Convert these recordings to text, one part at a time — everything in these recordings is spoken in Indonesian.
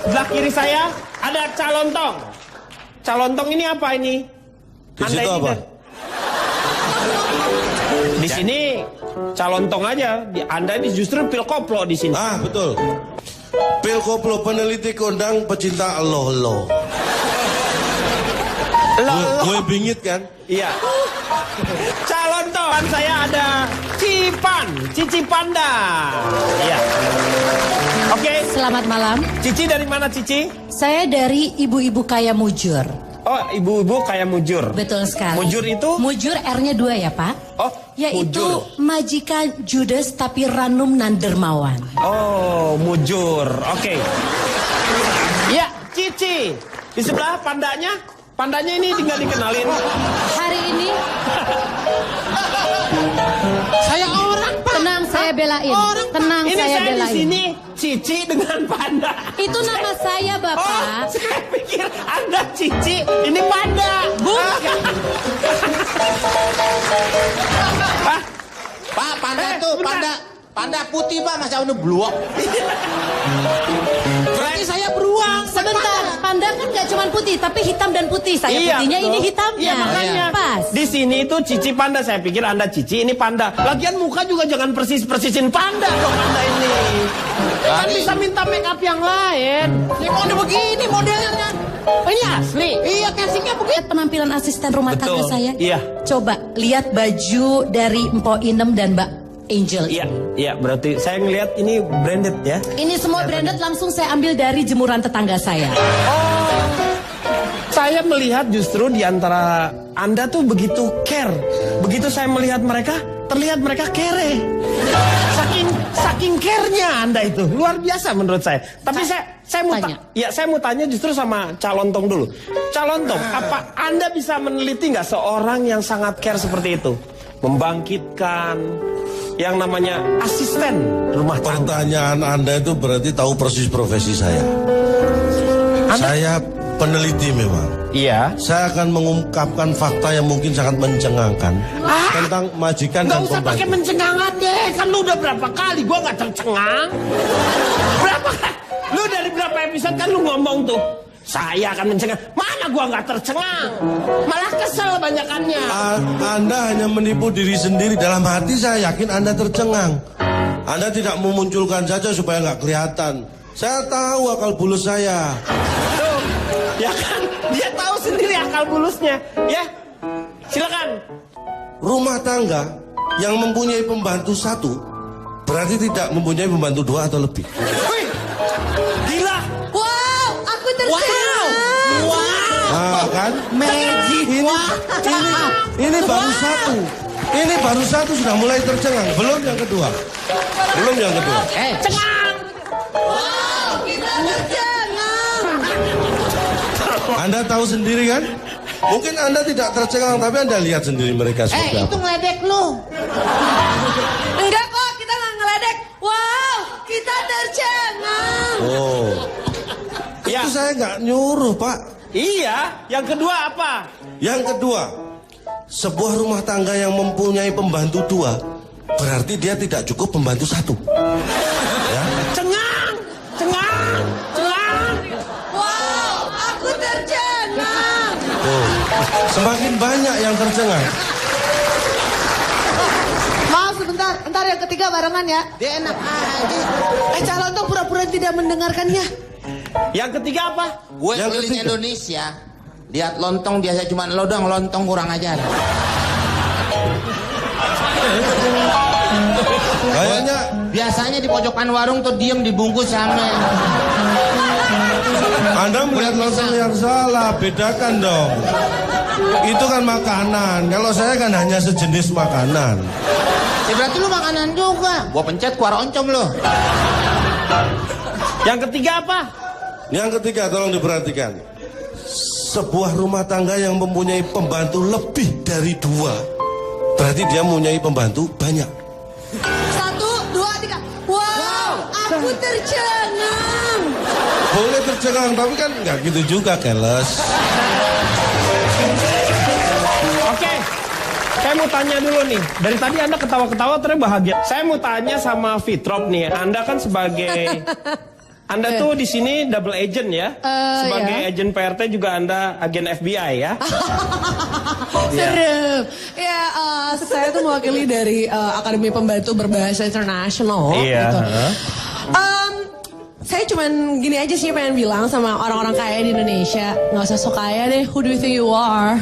sebelah kiri saya ada calontong. Calontong ini apa ini? Di situ apa? Di sini calontong aja. Anda ini justru pil koplo di sini. Ah, betul. Pil koplo, peneliti kondang pecinta lo. Gue bingit kan? Iya. Calontong saya ada Cici Panda. Iya. Oke. Selamat malam. Cici dari mana Cici? Saya dari Ibu-Ibu Kaya Mujur. Oh, ibu-ibu kayak mujur. Betul sekali. Mujur itu? Mujur R-nya 2 ya Pak. Oh, yaitu mujur. majikan Judes tapi Ranum Nandermawan. Oh, mujur. Oke. Ya, Cici. Di sebelah pandanya. Pandanya ini tinggal dikenalin. Hari ini Saya orang, Pak. tenang saya belain. Orang, Pak. Tenang ini saya di belain. sini Cici dengan Panda. Itu nama saya Oh, Bapak. saya pikir Anda Cici, ini Panda. Bukan. Hah? Pak, panda tuh, bentar. panda putih Pak, masa udah bluok. Berarti saya beruang. Sebentar, panda kan gak cuma putih tapi hitam dan putih. Saya putihnya, betul. ini hitamnya. Iya, makanya. Pas. Di sini itu Cici Panda. Saya pikir Anda Cici, ini Panda. Lagian muka juga jangan persisin Panda dong Anda ini. Kan bisa minta make up yang lain. Ini mode begini modelnya. Oh, ini asli. Iya, casingnya begitu. Lihat penampilan asisten rumah Betul, tangga saya. iya. Coba lihat baju dari Mpo Inem dan Mbak Angel. Iya, berarti saya ngelihat ini branded ya. Ini semua branded langsung saya ambil dari jemuran tetangga saya. Saya melihat justru di antara Anda tuh begitu care. Begitu saya melihat mereka, terlihat mereka kere. Saking care-nya Anda itu luar biasa menurut saya. Tapi saya mau tanya justru sama Calontong dulu. Calontong, apa Anda bisa meneliti nggak seorang yang sangat care seperti itu, membangkitkan yang namanya asisten rumah tangga? Pertanyaan Anda itu berarti tahu persis profesi saya. Saya peneliti memang. Iya. Saya akan mengungkapkan fakta yang mungkin sangat mencengangkan tentang majikan Nggak dan usah pakai pembantu. mencengangan deh. Kan lu udah berapa kali gua nggak tercengang. Berapa kali? Lu dari berapa episode kan lu ngomong tuh, saya akan mencengang. Mana gua nggak tercengang? Malah kesel banyakannya. Anda hanya menipu diri sendiri. Dalam hati saya yakin Anda tercengang. Anda tidak memunculkan saja supaya nggak kelihatan. Saya tahu akal bulus saya. Tuh, ya kan? Dia tahu sendiri akal bulusnya. Ya, silakan. Rumah tangga yang mempunyai pembantu satu berarti tidak mempunyai pembantu 2 atau lebih. Wih, gila. Wow, aku tercengang. Nah, kan? Magic. Ini baru satu. Ini baru satu sudah mulai tercengang. Belum yang kedua. Belum yang kedua. Cengang. Kita tercengang. Anda tahu sendiri kan? Mungkin Anda tidak tercengang, tapi Anda lihat sendiri mereka seperti Itu apa. ngeledek lu. Enggak kok, kita nggak ngeledek. Wow, kita tercengang. Oh, Ya, itu saya nggak nyuruh, Pak. iya. Yang kedua apa? Yang kedua, sebuah rumah tangga yang mempunyai pembantu 2 berarti dia tidak cukup pembantu 1. Ya. Cengang. Wow, aku tercengang. Tuh. Semakin banyak yang tercengang. Maaf sebentar, ntar yang ketiga barengan ya. Dia enak aja. Calon tuh pura-pura tidak mendengarkannya. Yang ketiga apa? Gue Yang keliling ketiga. Indonesia. Lihat lontong biasa cuma lo doang, lontong kurang ajar. Kayaknya Biasanya di pojokan warung tuh diem dibungkus sama. Anda melihat lontong yang salah, bedakan dong. Itu kan makanan. Kalau saya kan hanya sejenis makanan. Ya berarti lu makanan juga. Gua pencet kuar oncom lo. Yang ketiga apa? Yang ketiga, tolong diperhatikan. Sebuah rumah tangga yang mempunyai pembantu lebih dari 2 berarti dia mempunyai pembantu banyak. 1, 2, 3. Wow, aku tercengang. Boleh tercengang, tapi kan nggak gitu juga, keles. Oke. Saya mau tanya dulu nih. Dari tadi Anda ketawa-ketawa terus bahagia. Saya mau tanya sama Fitrop nih. Anda kan sebagai Anda tuh di sini double agent ya. Sebagai ya. agen PRT juga Anda agen FBI ya. Seru. Ya, saya tuh mewakili dari Akademi Pembantu Berbahasa Internasional. Iya. Gitu. Saya cuman gini aja sih pengen bilang sama orang-orang kaya di Indonesia, nggak usah sok kaya deh. Who do you think you are?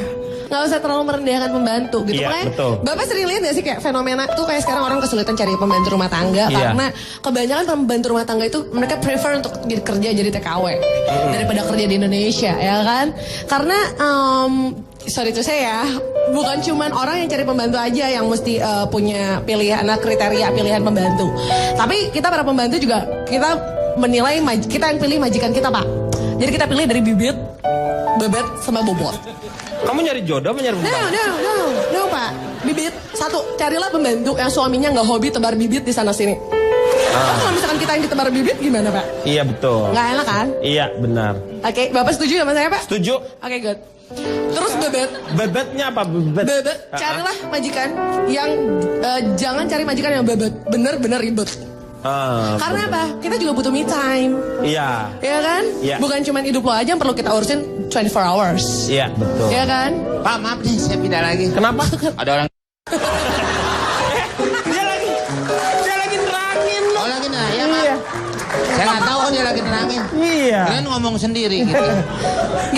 Nggak usah terlalu merendahkan pembantu gitu. Iya, Makanya betul. Bapak sering lihat gak sih kayak fenomena tuh kayak sekarang orang kesulitan cari pembantu rumah tangga. Iya. Karena kebanyakan pembantu rumah tangga itu mereka prefer untuk kerja jadi TKW daripada kerja di Indonesia, ya kan? Karena sorry to say ya, bukan cuman orang yang cari pembantu aja yang mesti punya pilihan kriteria pilihan pembantu. Tapi kita para pembantu juga kita menilai kita yang pilih majikan kita, Pak. Jadi kita pilih dari bibit, bebet, sama bobot. Kamu nyari jodoh apa nyari pembantu? No, Pak. Bibit. Satu, carilah pembantu yang suaminya nggak hobi tebar bibit di sana sini. Kalau misalkan kita yang ditebar bibit gimana, Pak? Iya betul. Nggak enak kan? Iya benar. Oke, Bapak setuju sama saya, Pak? Setuju. Oke, good. Terus bebet. Bebetnya apa bebet? Bebet. Carilah majikan yang jangan cari majikan yang bebet. Bener-bener ribet. Karena apa? Kita juga butuh me time. Iya. Iya kan? Iya. Bukan cuma hidup lo aja yang perlu kita urusin 24 hours. Iya betul. Iya kan? Pak, maaf nih, saya pindah lagi. Kenapa? Ada orang. Dia lagi nerangin loh. Oh, lagi nah, ya, Pak. Saya nggak tahu dia lagi nerangin. Iya. Kalian ngomong sendiri gitu.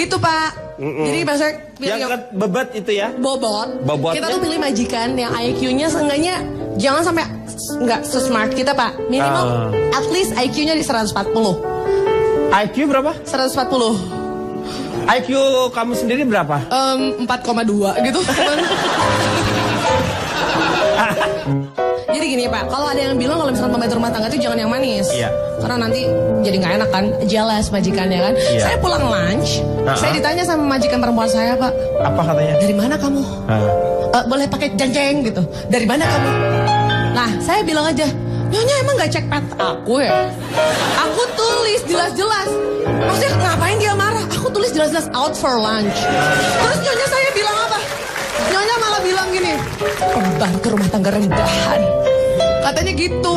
Gitu, Pak. Jadi maksudnya Yang bebet itu ya? bobot. Bobotnya? Kita tuh pilih majikan yang IQ-nya seenggaknya jangan sampai nggak se-smart kita, Pak. Minimal at least IQ-nya di 140. IQ berapa? 140. IQ kamu sendiri berapa? 4,2 gitu. Jadi gini, Pak, kalau ada yang bilang kalau misalkan pembantu rumah tangga itu jangan yang manis. Iya. Karena nanti jadi nggak enak kan, jelas majikannya kan. Iya. Saya pulang lunch, saya ditanya sama majikan perempuan saya, Pak, Apa katanya? dari mana kamu? Boleh pakai jeng-jeng gitu. Dari mana kamu? Nah, saya bilang aja, Nyonya emang gak cek pet aku ya? Aku tulis jelas-jelas. Maksudnya ngapain dia marah? Aku tulis jelas-jelas out for lunch. Terus Nyonya saya bilang apa? Nyonya malah bilang gini, pembantu rumah tangga rendahan. Katanya gitu.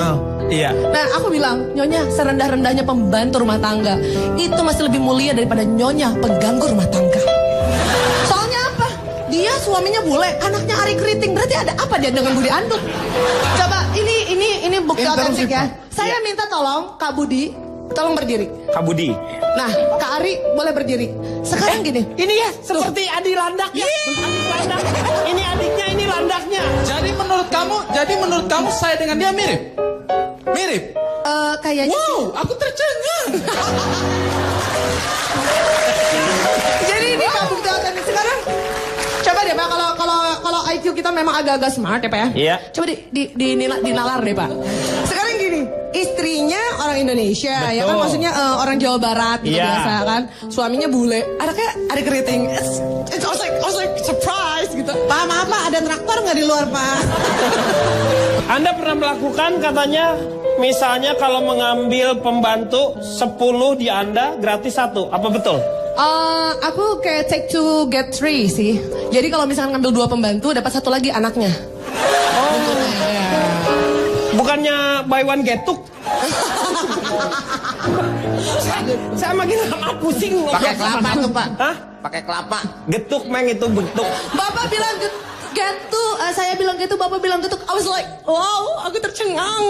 Iya. Nah, aku bilang, Nyonya serendah-rendahnya pembantu rumah tangga itu masih lebih mulia daripada Nyonya pengganggu rumah tangga. Soalnya apa? Dia suaminya bule, anaknya Ari Keriting. Berarti ada apa dia dengan Budi Anduk? Coba ini bukti otentik ya. Saya minta tolong Kak Budi, tolong berdiri. Kak Budi. Nah, Kak Ari boleh berdiri. Sekarang gini. Ini ya seperti Adi Landak ya. Adi Landak. Ini adiknya, ini landaknya. Jadi menurut kamu saya dengan dia mirip? Mirip? Kayaknya sih. Wow, aku tercengang. Jadi ini Kak bukti otentik sekarang. Coba deh Pak, kalau IQ kita memang agak-agak smart ya Pak ya. Iya. Coba dinalar deh Pak. Sekarang gini, istrinya orang Indonesia, ya kan, Betul. maksudnya orang Jawa Barat gitu Iya. biasa kan. Suaminya bule, anaknya Ari Keriting. It's like surprise gitu. Pak, maaf Pak, ada traktor nggak di luar Pak? Anda pernah melakukan katanya, misalnya kalau mengambil pembantu 10 di Anda gratis 1. Apa betul? Aku kayak take 2 get 3 sih. Jadi kalau misalkan ngambil 2 pembantu, dapat 1 lagi anaknya. Bukannya buy one get 2? Saya makin lama pusing. Pakai kelapa tuh, Pak. Hah? Pakai kelapa. Getuk meng itu betuk. Bapak bilang gitu, saya bilang gitu, Bapak bilang gitu. I was like, wow, aku tercengang.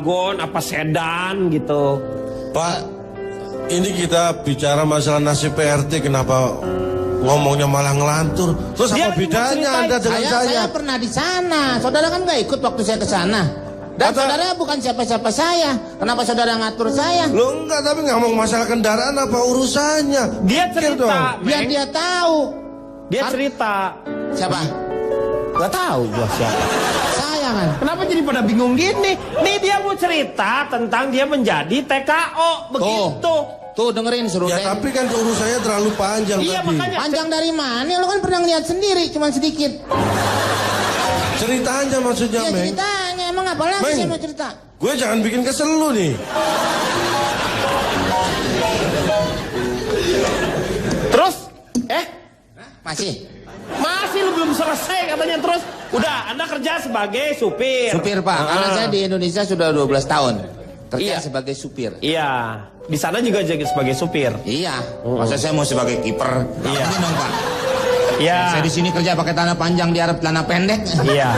Gon apa sedan gitu. Pak, ini kita bicara masalah nasib PRT, kenapa ngomongnya malah ngelantur? Terus Dia apa lagi mau bedanya ceritain. Anda dengan Saya saya? pernah di sana. Saudara kan nggak ikut waktu saya ke sana. Dan saudara bukan siapa-siapa saya. Kenapa saudara ngatur saya? Lo enggak, tapi ngomong masalah kendaraan apa urusannya? Dia Pikir cerita, Biar Meng. dia tahu. Dia cerita. Siapa? Gak tahu gua siapa. Saya kan. Kenapa jadi pada bingung gini? Nih dia mau cerita tentang dia menjadi TKO begitu. Tuh dengerin suruh Ya deh. tapi kan urusannya terlalu panjang Iya tadi. makanya. Panjang dari mana? Lo kan pernah lihat sendiri, cuma sedikit. Ceritanya maksudnya, Ya Meng. ceritanya, emang apa lagi Meng. saya mau cerita? Gue jangan bikin kesel lu nih. Terus? Masih. Masih lu belum selesai katanya terus. Udah, Anda kerja sebagai supir. Supir Pak, karena saya di Indonesia sudah 12 tahun. kerja Iya. sebagai supir. Iya. Di sana juga jadi sebagai supir. Iya. Masa saya mau sebagai kiper? Gak Iya. mungkin dong Pak. Iya. Saya di sini kerja pakai celana panjang, di Arab celana pendek. Iya.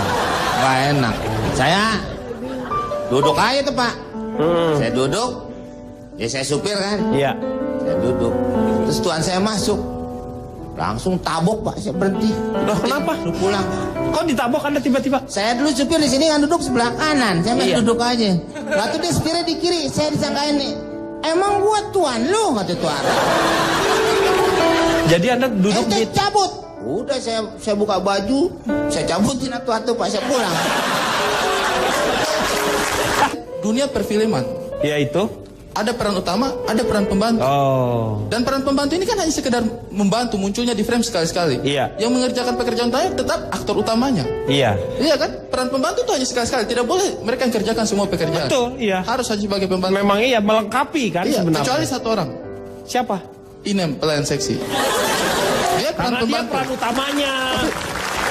Gak enak. Saya duduk aja tuh Pak. Saya duduk. Ya saya supir kan. Iya. Saya duduk. Terus tuan saya masuk. Langsung tabok Pak, saya berhenti. Loh, kenapa? Suruh pulang. Kok ditabok Anda tiba-tiba? Saya dulu supir di sini kan duduk sebelah kanan. Saya main Iya. duduk aja. Lalu dia setirnya di kiri. Saya disangkain nih. Emang gua tuan lu, kata tuan. Jadi Anda duduk Ente di... cabut. Udah saya buka baju, saya cabutin atu-atu Pak, saya pulang. Dunia perfilman. Ya itu. Ada peran utama, ada peran pembantu. Oh. Dan peran pembantu ini kan hanya sekedar membantu, munculnya di frame sekali-sekali. Iya. Yang mengerjakan pekerjaan utama tetap aktor utamanya. Iya. Iya kan? Peran pembantu itu hanya sekali-sekali. Tidak boleh mereka yang kerjakan semua pekerjaan. Betul, iya. Harus hanya sebagai pembantu. Memang iya melengkapi kan Iya, sebenarnya. kecuali satu orang. Siapa? Inem, pelayan seksi. Dia peran Karena dia pembantu. peran utamanya.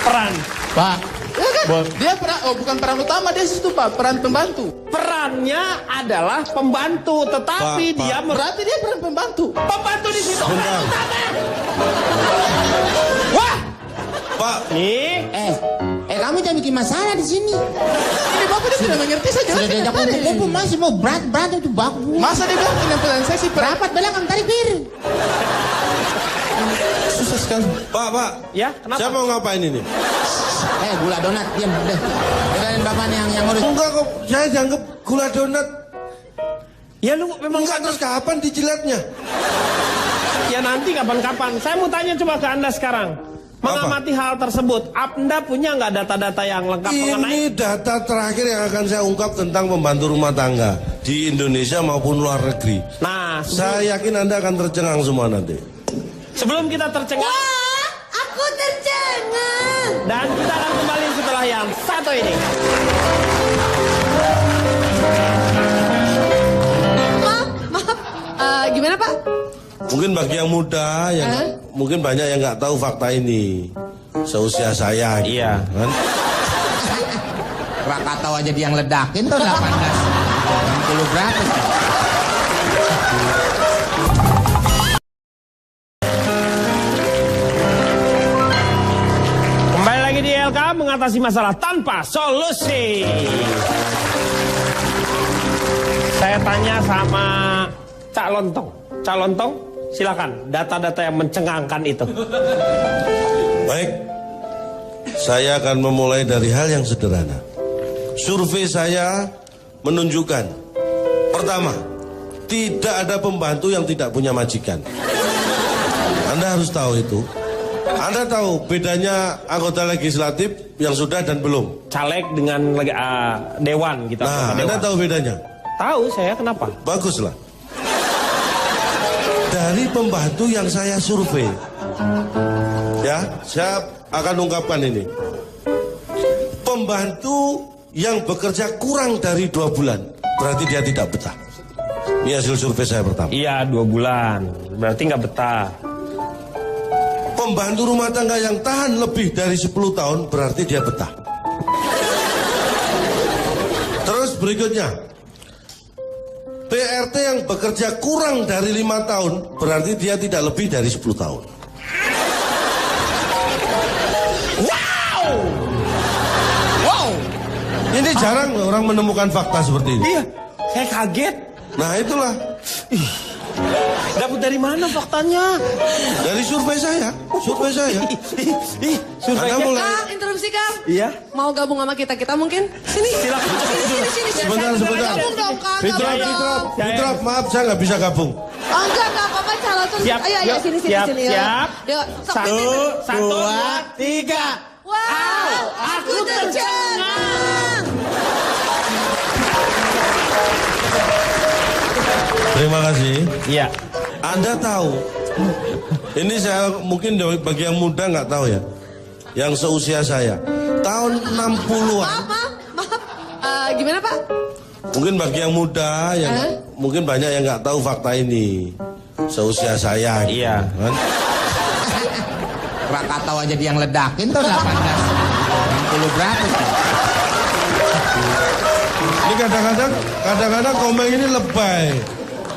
Peran. Pak. Ya kan? Dia peran, bukan peran utama, dia situ Pak, peran pembantu. Perannya adalah pembantu, tetapi Pak, dia Berarti dia peran pembantu. pembantu di situ. Peran Bentar. utama. Wah, Pak, nih. Kamu jangan bikin masalah di sini. Ini Bapak dia tidak mengerti saja. Sudah diajak kumpul-kumpul masih mau berat itu bagus. Masa dia bilang Inem pelayan seksi peran? Rapat bilang kamu tarik bir. Susah sekali. Pak. Ya, kenapa? Saya mau ngapain ini? Gula donat, diam udah. Biarin bapak nih yang ngurus. Enggak kok, saya dianggap gula donat. Ya lu memang Enggak, terus kapan dijilatnya? ya nanti kapan-kapan. Saya mau tanya coba ke Anda sekarang. Mengamati hal tersebut, Anda punya nggak data-data yang lengkap mengenai? Ini data terakhir yang akan saya ungkap tentang pembantu rumah tangga di Indonesia maupun luar negeri. Nah, Saya yakin Anda akan tercengang semua nanti. sebelum kita tercengang Wah, aku tercengang. dan kita akan kembali setelah yang satu ini. Maaf, gimana Pak? Mungkin bagi yang muda, mungkin banyak yang nggak tahu fakta ini. Seusia saya, gitu, Iya. kan? Krakatau aja dia yang ledakin tuh 18. 60 berapa sih? Kembali lagi di LK mengatasi masalah tanpa solusi. Saya tanya sama Cak Lontong. Cak Lontong, silakan data-data yang mencengangkan itu. Baik, saya akan memulai dari hal yang sederhana. Survei saya menunjukkan, pertama, tidak ada pembantu yang tidak punya majikan. Anda harus tahu itu. Anda tahu bedanya anggota legislatif yang sudah dan belum. Caleg dengan dewan gitu. Nah, anggota Anda dewan. tahu bedanya? Tahu saya kenapa? Baguslah. Dari pembantu yang saya survei, ya, saya akan ungkapkan ini. Pembantu yang bekerja kurang dari 2 bulan, berarti dia tidak betah. Ini hasil survei saya pertama. Iya 2 bulan, berarti nggak betah. Pembantu rumah tangga yang tahan lebih dari 10 tahun, berarti dia betah. Terus berikutnya, PRT yang bekerja kurang dari 5 tahun, berarti dia tidak lebih dari 10 tahun. Wow, Ini jarang orang menemukan fakta seperti ini. iya, saya kaget. Nah itulah, Dapat dari mana faktanya? dari survei saya. Survei saya. Ih, surveinya. Anda mulai. Kang, interupsi Kang. Iya. Mau gabung sama kita mungkin? Sini. Silakan. Sini. Sebentar. Gabung dong Kang. Fitrop, maaf saya nggak bisa gabung. Oh, enggak apa-apa calon tuh. Siap, Ayo, yuk, sini. siap. Yuk, sok. Satu, dua, tiga. Wow, aku tercengang. Terima kasih. Iya. Anda tahu, ini saya mungkin bagi yang muda nggak tahu ya, yang seusia saya, tahun 60-an. Maaf. Gimana Pak? Mungkin bagi yang muda, yang mungkin banyak yang nggak tahu fakta ini, seusia saya. Gitu, Iya. kan? Krakatau aja dia yang ledakin tuh 18. 60 berapa sih? Ini kadang-kadang Komeng ini lebay.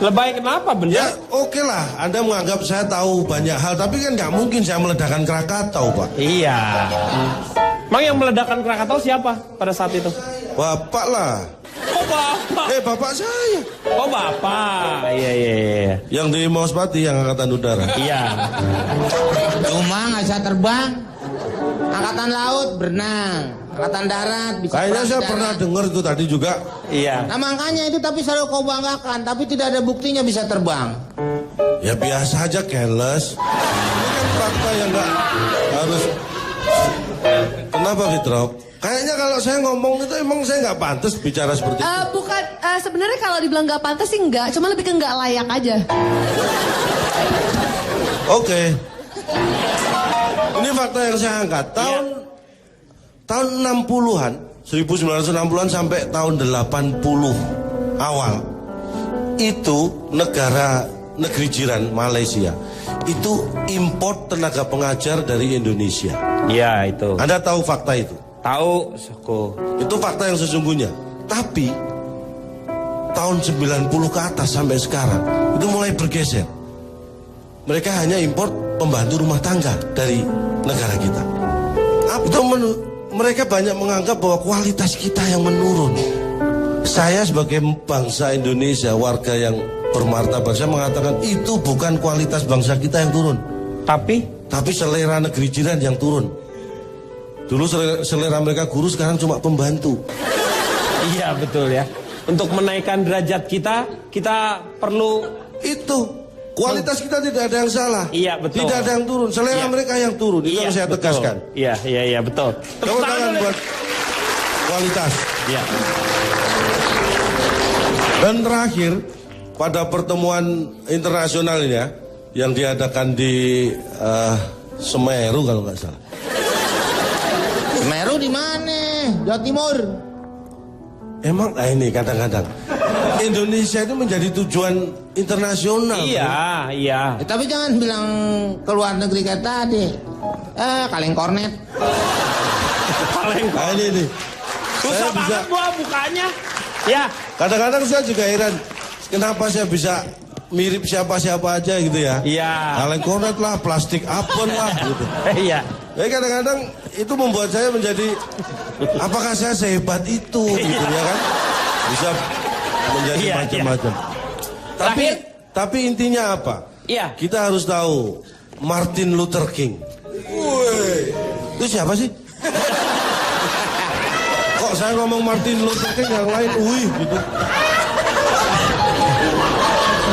Lebay kenapa bener? Ya oke lah, Anda menganggap saya tahu banyak hal, tapi kan nggak mungkin saya meledakkan Krakatau, Pak. Iya. Emang yang meledakkan Krakatau siapa pada saat itu? Bapak lah. Oh bapak. Bapak saya. Oh bapak. Iya. Yang di Mauspati, yang Angkatan Udara. Iya. Cuma nggak bisa terbang. Angkatan laut berenang, angkatan darat bisa. Kayaknya perang saya darat. pernah dengar itu tadi juga. Iya. Nah makanya itu tapi selalu kau banggakan, tapi tidak ada buktinya bisa terbang. Ya biasa aja, careless. Ini kan fakta yang nggak harus. Kenapa Fitrok? Kayaknya kalau saya ngomong itu emang saya nggak pantas bicara seperti itu. Bukan, sebenarnya kalau dibilang nggak pantas sih enggak, cuma lebih ke nggak layak aja. Oke. Ini fakta yang saya angkat. Tahun 60-an, 1960-an sampai tahun 80 awal. Itu negeri jiran Malaysia itu import tenaga pengajar dari Indonesia. Iya itu. Anda tahu fakta itu? Tahu, Soko. Itu fakta yang sesungguhnya. Tapi tahun 90 ke atas sampai sekarang itu mulai bergeser. Mereka hanya import pembantu rumah tangga dari negara kita. Mereka banyak menganggap bahwa kualitas kita yang menurun. Saya sebagai bangsa Indonesia, warga yang bermartabat, saya mengatakan itu bukan kualitas bangsa kita yang turun. Tapi selera negeri jiran yang turun. Dulu selera mereka guru, sekarang cuma pembantu. Iya betul ya. Untuk menaikkan derajat kita perlu itu. Kualitas kita tidak ada yang salah. Iya betul. Tidak ada yang turun. Selera mereka yang turun. Itu yang saya tegaskan. Iya betul. Tepuk tangan buat kualitas. Iya. Dan terakhir pada pertemuan internasional ini ya, yang diadakan di Semeru kalau nggak salah. Semeru di mana? Jawa Timur. Emang ini kadang-kadang Indonesia itu menjadi tujuan internasional. Iya. Tapi jangan bilang ke luar negeri kayak tadi. Kaleng kornet. Nah, ini. Susah banget gua bukanya. Ya. Kadang-kadang saya juga heran, kenapa saya bisa mirip siapa-siapa aja gitu ya. Iya. Kaleng kornet lah, plastik apel lah gitu. Iya. Jadi kadang-kadang itu membuat saya menjadi, apakah saya sehebat itu gitu ya kan? Bisa menjadi macam-macam. Tapi intinya apa? Iya. Kita harus tahu Martin Luther King. Woi, itu siapa sih? Kok saya ngomong Martin Luther King yang lain, gitu.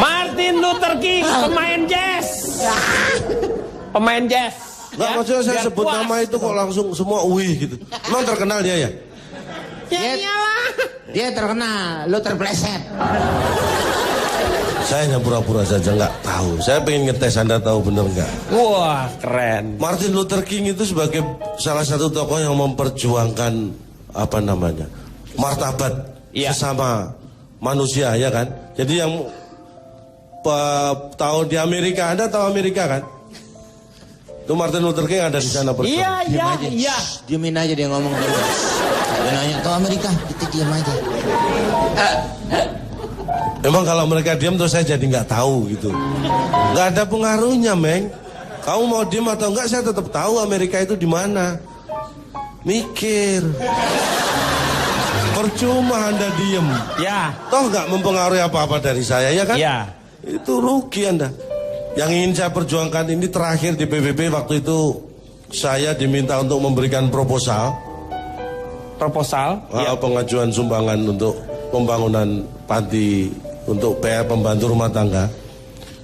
Martin Luther King, pemain jazz. Pemain jazz. Nggak, maksudnya saya sebut nama itu kok langsung semua gitu. Emang terkenal dia ya? Dia terkenal, lu terpleset. Saya hanya pura-pura saja nggak tahu. Saya pengen ngetes Anda tahu bener nggak? Wah keren. Martin Luther King itu sebagai salah satu tokoh yang memperjuangkan martabat sesama manusia ya kan. Jadi yang tahu di Amerika, Anda tahu Amerika kan? Itu Martin Luther King ada di sana perjuangan. Iya. Diemin aja dia ngomong. Dia nanya tahu Amerika, kita diam aja. Memang kalau mereka diam terus saya jadi nggak tahu gitu. Nggak ada pengaruhnya, Meng. Kamu mau diam atau enggak, saya tetap tahu Amerika itu di mana. Mikir. Percuma Anda diem. Ya. Toh nggak mempengaruhi apa-apa dari saya, ya kan? Ya. Itu rugi Anda. Yang ingin saya perjuangkan ini terakhir di PBB waktu itu saya diminta untuk memberikan proposal. Pengajuan sumbangan untuk pembangunan panti untuk PR pembantu rumah tangga.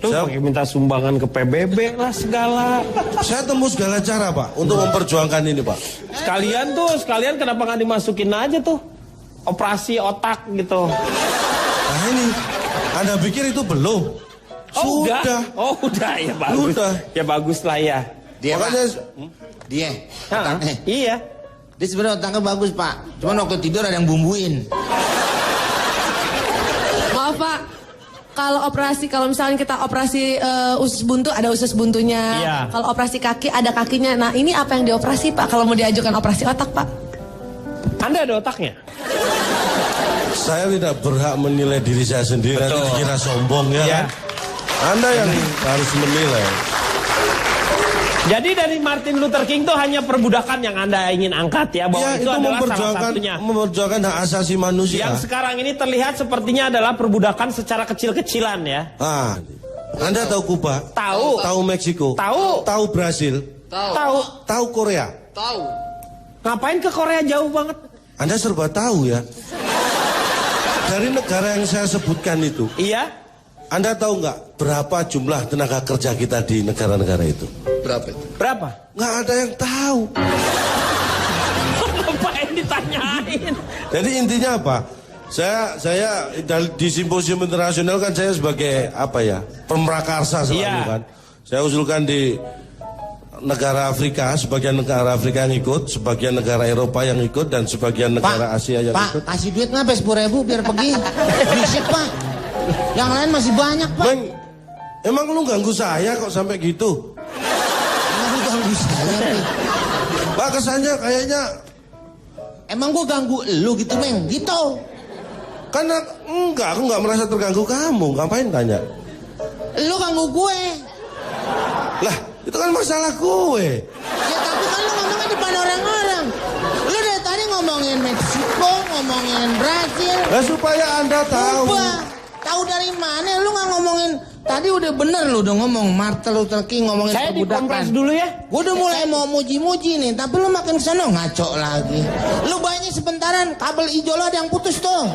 Saya pakai minta sumbangan ke PBB lah segala. Saya tembus segala cara Pak untuk memperjuangkan ini Pak. Sekalian kenapa nggak dimasukin aja tuh operasi otak gitu. Nah ini, Anda pikir itu belum? Sudah. Udah ya bagus. Sudah. Ya bagus lah ya. Dia Makanya, dia. Iya. Dia sebenarnya otaknya bagus Pak. Cuman waktu tidur ada yang bumbuin. Maaf Pak, kalau misalnya kita operasi usus buntu ada usus buntunya. Iya. Kalau operasi kaki ada kakinya. Nah ini apa yang dioperasi Pak? Kalau mau diajukan operasi otak Pak? Anda ada otaknya? Saya tidak berhak menilai diri saya sendiri. Nanti dikira sombong ya kan? Anda yang harus menilai. Jadi dari Martin Luther King itu hanya perbudakan yang Anda ingin angkat ya, bahwa Ya, itu adalah salah satunya. Memperjuangkan hak asasi manusia. Yang sekarang ini terlihat sepertinya adalah perbudakan secara kecil-kecilan ya. Ah, Anda tahu Kuba? Tahu. Tahu Meksiko? Tahu. Tahu Brasil? Tahu. Tahu Korea? Tahu. Ngapain ke Korea jauh banget? Anda serba tahu ya. Dari negara yang saya sebutkan itu, Iya. Anda tahu nggak berapa jumlah tenaga kerja kita di negara-negara itu? Berapa itu? Berapa? Nggak ada yang tahu. Ngapain ditanyain? Jadi intinya apa? Saya di simposium internasional kan saya sebagai apa ya, pemrakarsa selalu Iya. kan. Saya usulkan di negara Afrika, sebagian negara Afrika yang ikut, sebagian negara Eropa yang ikut, dan sebagian negara Asia yang ikut. Pak, kasih duit ngapa 10.000 biar pergi. Bisik Pak. Yang lain masih banyak Pak. Bang, emang lu ganggu saya kok sampai gitu? Emang gua ganggu saya Pi. Pak, kesannya kayaknya Emang gua ganggu lu gitu Meng, gitu. karena enggak, aku nggak merasa terganggu kamu. Ngapain tanya? Lu ganggu gue. Lah, itu kan masalah gue. Ya tapi kan lu ngomongnya depan orang-orang. Lu dari tadi ngomongin Meksiko, ngomongin Brasil. Lah supaya Anda tahu. Ubah. Tahu dari mana? Lu nggak ngomongin. Tadi udah bener lu udah ngomong Martin Luther King ngomongin Saya dikompres perbudakan. dulu ya. Gue udah mulai mau muji-muji nih, tapi lu makin kesana ngaco lagi. Lu banyak sebentaran, kabel hijau lo ada yang putus tuh.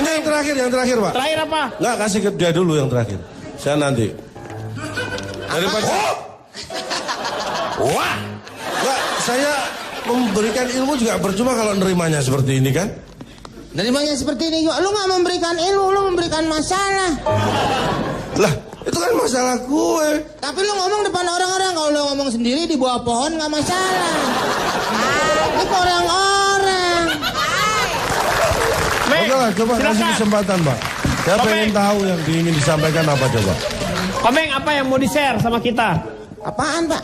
Ini yang terakhir Pak. Terakhir apa? Nggak, kasih ke dia dulu yang terakhir. Saya nanti. Daripada Wah. nggak, saya memberikan ilmu juga percuma kalau nerimanya seperti ini kan? Dari banyak seperti ini, lu nggak memberikan ilmu, lu memberikan masalah. Lah, itu kan masalah gue. Tapi lu ngomong depan orang-orang, kalau lu ngomong sendiri di bawah pohon nggak masalah. Ini ke orang-orang. Meng, Oke lah, coba kasih silakan. kesempatan Pak. Saya Oke. pengen tahu yang ingin disampaikan apa coba. Komeng, apa yang mau di-share sama kita? Apaan Pak?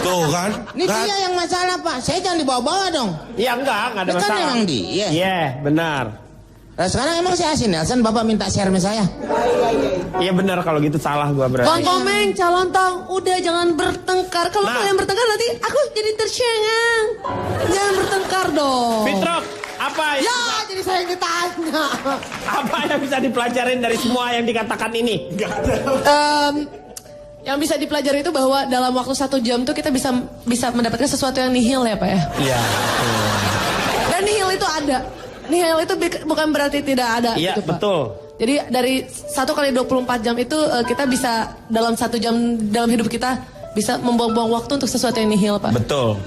Tuh kan? Ini Nggak- dia yang masalah Pak. Saya jangan dibawa-bawa dong. Iya enggak ada Ini kan masalah. emang dia. Iya, benar. Nah, sekarang emang saya asin Nelson, Bapak minta share sama saya. Iya benar, kalau gitu salah gua berarti. Bang Komeng, calon tong, udah jangan bertengkar. Kalau Nah. kalian bertengkar nanti aku jadi tercengang. Jangan bertengkar dong. Fitrok, apa yang Ya, jadi saya yang ditanya. apa yang bisa dipelajarin dari semua yang dikatakan ini? Yang bisa dipelajari itu bahwa dalam waktu 1 jam tuh kita bisa mendapatkan sesuatu yang nihil ya Pak ya. Iya. Dan nihil itu ada. Nihil itu bukan berarti tidak ada. Iya, gitu, Pak. betul. Jadi dari 1 kali 24 jam itu kita bisa dalam 1 jam dalam hidup kita bisa membuang-buang waktu untuk sesuatu yang nihil Pak. Betul.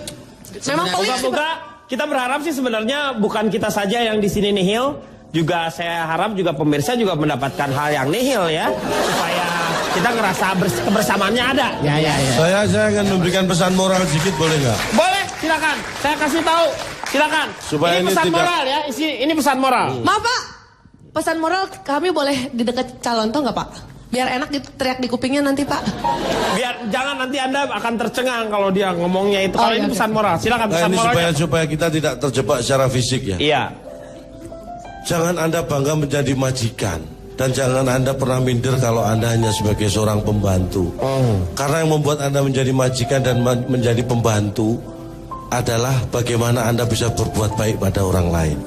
Memang pelit sih, Pak. Moga-moga kita berharap sih sebenarnya bukan kita saja yang di sini nihil, juga saya harap juga pemirsa juga mendapatkan hal yang nihil ya, supaya kita ngerasa kebersamaannya ada. Ya. Saya akan memberikan pesan moral sedikit, boleh nggak? Boleh, silakan. Saya kasih tahu. Silakan. Supaya ini ini pesan tidak- moral ya. Ini pesan moral. Maaf Pak, pesan moral kami boleh di dekat calon toh nggak Pak? Biar enak teriak di kupingnya nanti Pak. Biar jangan nanti Anda akan tercengang kalau dia ngomongnya itu. Oh, Kalau iya, ini oke. pesan moral. Silakan Nah, pesan ini moralnya. supaya kita tidak terjebak secara fisik ya. Iya. Jangan Anda bangga menjadi majikan. Dan jangan Anda pernah minder kalau Anda hanya sebagai seorang pembantu. Karena yang membuat Anda menjadi majikan dan menjadi pembantu adalah bagaimana Anda bisa berbuat baik pada orang lain.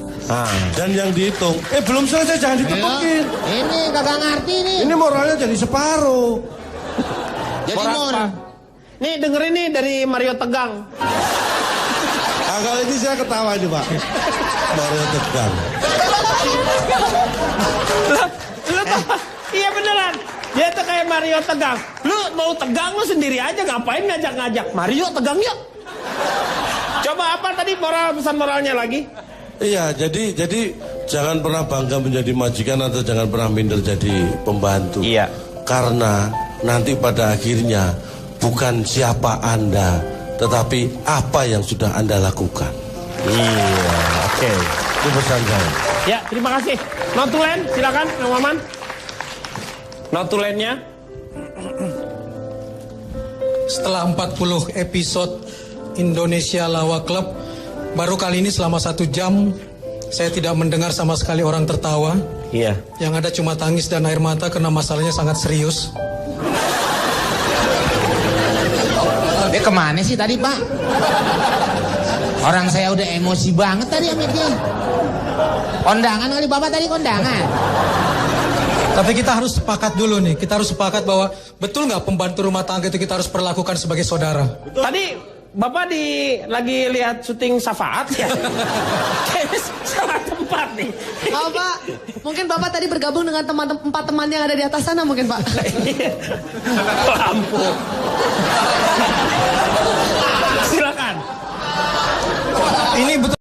Dan yang dihitung, belum selesai, jangan ditepukin. Ini kagak ngerti nih. Ini moralnya jadi separuh. Jadi Moral mau apa? Nih dengerin nih dari Mario Tegang. Kalau ini saya ketawa ini Pak. Mario Tegang. Lu tau, iya beneran. Dia tuh kayak Mario Tegang. Lu mau tegang lu sendiri aja, ngapain ngajak-ngajak Mario Tegang yuk. Coba apa tadi pesan moralnya lagi? Iya, jadi jangan pernah bangga menjadi majikan atau jangan pernah minder jadi pembantu. Iya. Karena nanti pada akhirnya bukan siapa Anda, tetapi apa yang sudah Anda lakukan. Iya, oke. Itu pesan saya. Ya, terima kasih. Notulen, silakan, Kang Maman. Notulennya. Setelah 40 episode Indonesia Lawa Club, baru kali ini selama 1 jam Saya tidak mendengar sama sekali orang tertawa. Iya. Yang ada cuma tangis dan air mata karena masalahnya sangat serius. Dia kemana sih tadi Pak? Orang saya udah emosi banget tadi sama dia. Kondangan kali Bapak tadi kondangan. Tapi kita harus sepakat dulu nih. Kita harus sepakat bahwa betul nggak pembantu rumah tangga itu kita harus perlakukan sebagai saudara. Tadi Bapak lagi lihat syuting Safaat ya? Kayaknya salah tempat nih. Oh Pak, mungkin Bapak tadi bergabung dengan empat teman yang ada di atas sana mungkin Pak. Lampu. Silakan. Ini betul.